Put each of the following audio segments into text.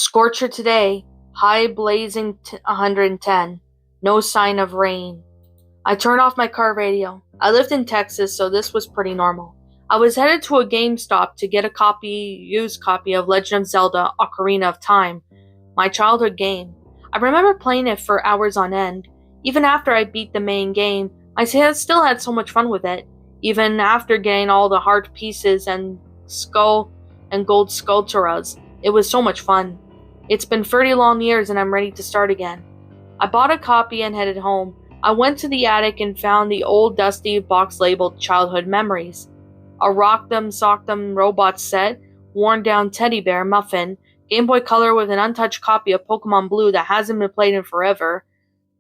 Scorcher today, high blazing 110. No sign of rain. I turned off my car radio. I lived in Texas, so this was pretty normal. I was headed to a GameStop to get a used copy of Legend of Zelda: Ocarina of Time, my childhood game. I remember playing it for hours on end. Even after I beat the main game, I still had so much fun with it. Even after getting all the heart pieces and gold sculpturas, it was so much fun. It's been 30 long years and I'm ready to start again. I bought a copy and headed home. I went to the attic and found the old dusty box labeled Childhood Memories. A Rock'em Sock'em Robot set, worn down teddy bear, muffin, Game Boy Color with an untouched copy of Pokemon Blue that hasn't been played in forever.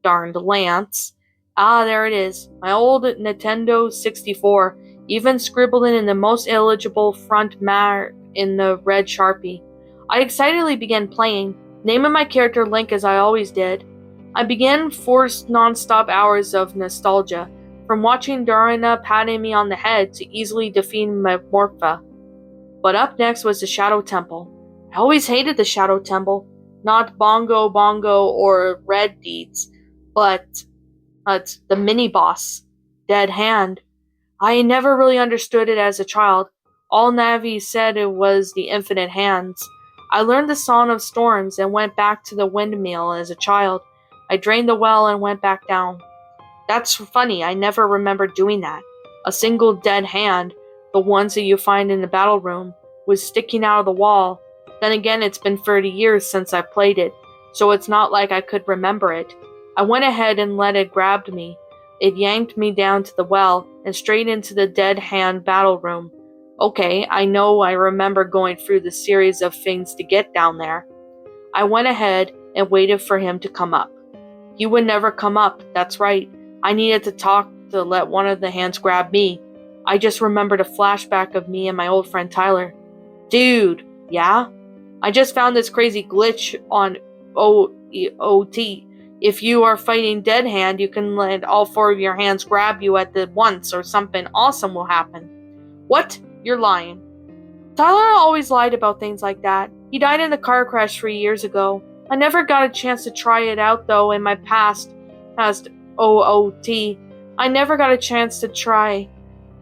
Darned Lance. Ah, there it is. My old Nintendo 64, even scribbled in the most illegible front mark in the red Sharpie. I excitedly began playing, naming my character Link as I always did. I began forced non-stop hours of nostalgia, from watching Darina patting me on the head to easily defeating my Morpha. But up next was the Shadow Temple. I always hated the Shadow Temple, not Bongo or Red Deeds, but the mini-boss, Dead Hand. I never really understood it as a child. All Navi said it was the Infinite Hands. I learned the Song of Storms and went back to the windmill as a child. I drained the well and went back down. That's funny, I never remembered doing that. A single dead hand, the ones that you find in the battle room, was sticking out of the wall. Then again, it's been 30 years since I played it, so it's not like I could remember it. I went ahead and let it grab me. It yanked me down to the well and straight into the dead hand battle room. Okay, I know I remember going through the series of things to get down there. I went ahead and waited for him to come up. He would never come up, that's right. I needed to talk to let one of the hands grab me. I just remembered a flashback of me and my old friend Tyler. Dude, yeah? I just found this crazy glitch on OOT. If you are fighting Dead Hand, you can let all four of your hands grab you at the once or something awesome will happen. What? You're lying. Tyler always lied about things like that. He died in a car crash 3 years ago. I never got a chance to try it out though in my past OOT. I never got a chance to try.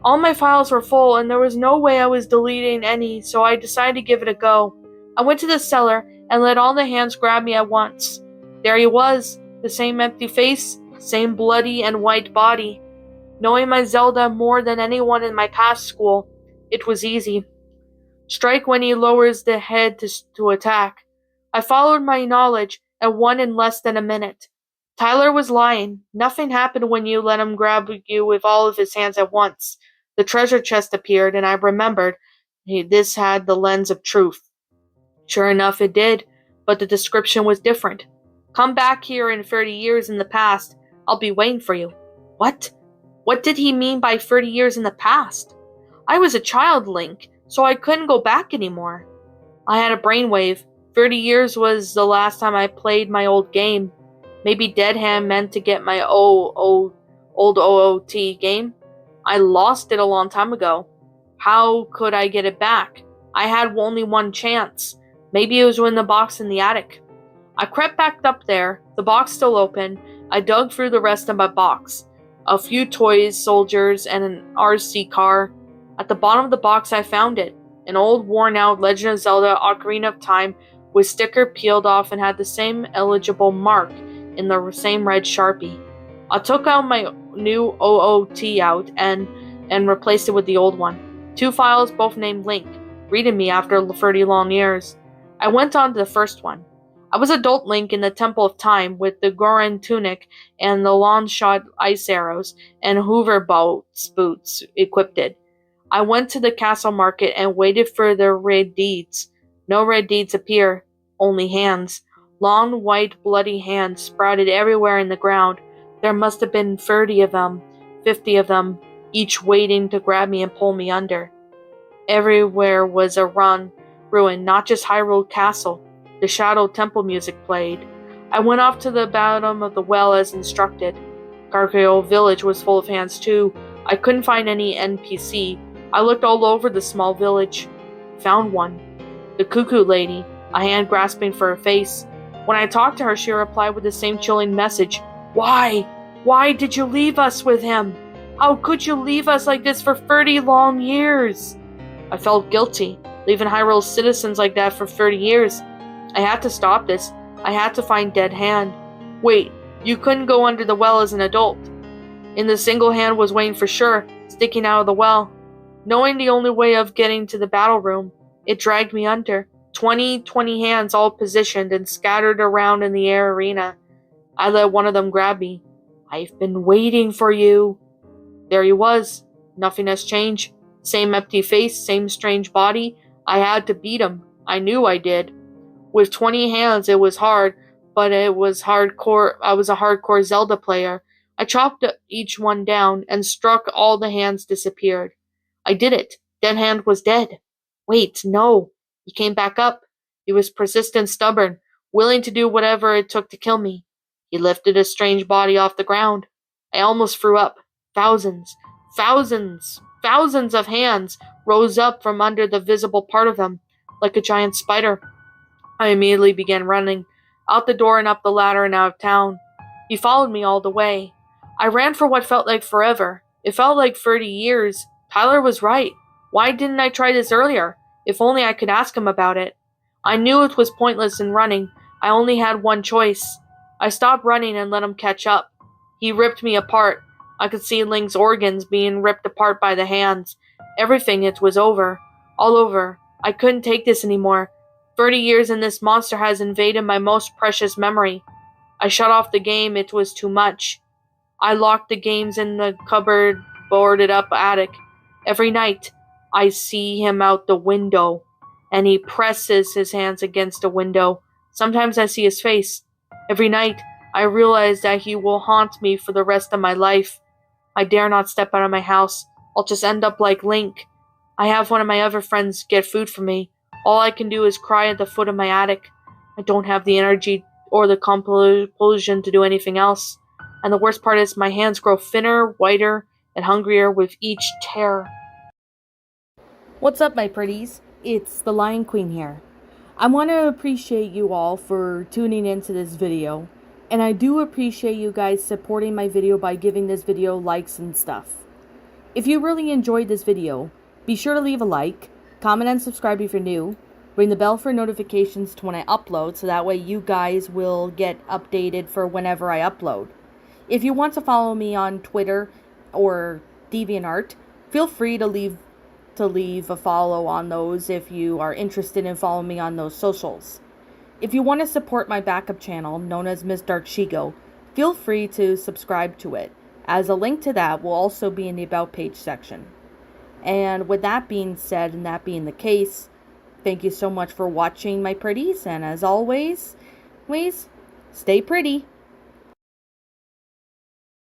All my files were full and there was no way I was deleting any, so I decided to give it a go. I went to the cellar and let all the hands grab me at once. There he was, the same empty face, same bloody and white body. Knowing my Zelda more than anyone in my past school, it was easy. Strike when he lowers the head to attack. I followed my knowledge and won in less than a minute. Tyler was lying. Nothing happened when you let him grab you with all of his hands at once. The treasure chest appeared and I remembered this had the lens of truth. Sure enough it did, but the description was different. Come back here in 30 years in the past. I'll be waiting for you. What? What did he mean by 30 years in the past? I was a child, Link, so I couldn't go back anymore. I had a brainwave. 30 years was the last time I played my old game. Maybe Dead Hand meant to get my old OOT game. I lost it a long time ago. How could I get it back? I had only one chance. Maybe it was in the box in the attic. I crept back up there, the box still open. I dug through the rest of my box. A few toys, soldiers, and an RC car. At the bottom of the box I found it. An old worn-out Legend of Zelda: Ocarina of Time with sticker peeled off and had the same illegible mark in the same red Sharpie. I took out my new OOT out and replaced it with the old one. 2 files, both named Link, greeted me after 30 long years. I went on to the first one. I was adult Link in the Temple of Time with the Goron tunic and the long-shot ice arrows and Hoover boots equipped. I went to the castle market and waited for the red deeds. No red deeds appear, only hands. Long, white, bloody hands sprouted everywhere in the ground. There must have been 30 of them, 50 of them, each waiting to grab me and pull me under. Everywhere was a ruin, not just Hyrule Castle. The Shadow Temple music played. I went off to the bottom of the well as instructed. Gargoyle Village was full of hands too. I couldn't find any NPC. I looked all over the small village. Found one. The Cuckoo Lady. a hand grasping for her face. When I talked to her, she replied with the same chilling message. Why? Why did you leave us with him? How could you leave us like this for 30 long years? I felt guilty, leaving Hyrule's citizens like that for 30 years. I had to stop this. I had to find Dead Hand. Wait, you couldn't go under the well as an adult. And the single hand was waiting for sure, sticking out of the well. Knowing the only way of getting to the battle room, it dragged me under. 20 hands all positioned and scattered around in the air arena. I let one of them grab me. I've been waiting for you. There he was. Nothing has changed. Same empty face, same strange body. I had to beat him. I knew I did. With 20 hands, it was hard, but it was hardcore. I was a hardcore Zelda player. I chopped each one down and struck all the hands disappeared. I did it. Dead Hand was dead. Wait, no. He came back up. He was persistent, stubborn, willing to do whatever it took to kill me. He lifted his strange body off the ground. I almost threw up. Thousands of hands rose up from under the visible part of him, like a giant spider. I immediately began running, out the door and up the ladder and out of town. He followed me all the way. I ran for what felt like forever. It felt like 30 years. Tyler was right. Why didn't I try this earlier? If only I could ask him about it. I knew it was pointless in running. I only had one choice. I stopped running and let him catch up. He ripped me apart. I could see Link's organs being ripped apart by the hands. Everything, it was over. All over. I couldn't take this anymore. 30 years and this monster has invaded my most precious memory. I shut off the game, it was too much. I locked the games in the cupboard, boarded up attic. Every night, I see him out the window, and he presses his hands against the window. Sometimes I see his face. Every night, I realize that he will haunt me for the rest of my life. I dare not step out of my house. I'll just end up like Link. I have one of my other friends get food for me. All I can do is cry at the foot of my attic. I don't have the energy or the compulsion to do anything else. And the worst part is my hands grow thinner, whiter, and hungrier with each tear. What's up, my pretties? It's the Lion Queen here. I want to appreciate you all for tuning into this video. And I do appreciate you guys supporting my video by giving this video likes and stuff. If you really enjoyed this video, be sure to leave a like, comment and subscribe if you're new, ring the bell for notifications to when I upload so that way you guys will get updated for whenever I upload. If you want to follow me on Twitter or DeviantArt, feel free to leave a follow on those if you are interested in following me on those socials. If you want to support my backup channel, known as Miss Dark Shigo, feel free to subscribe to it, as a link to that will also be in the About page section. And with that being said, and that being the case, thank you so much for watching, my pretties, and as always, stay pretty.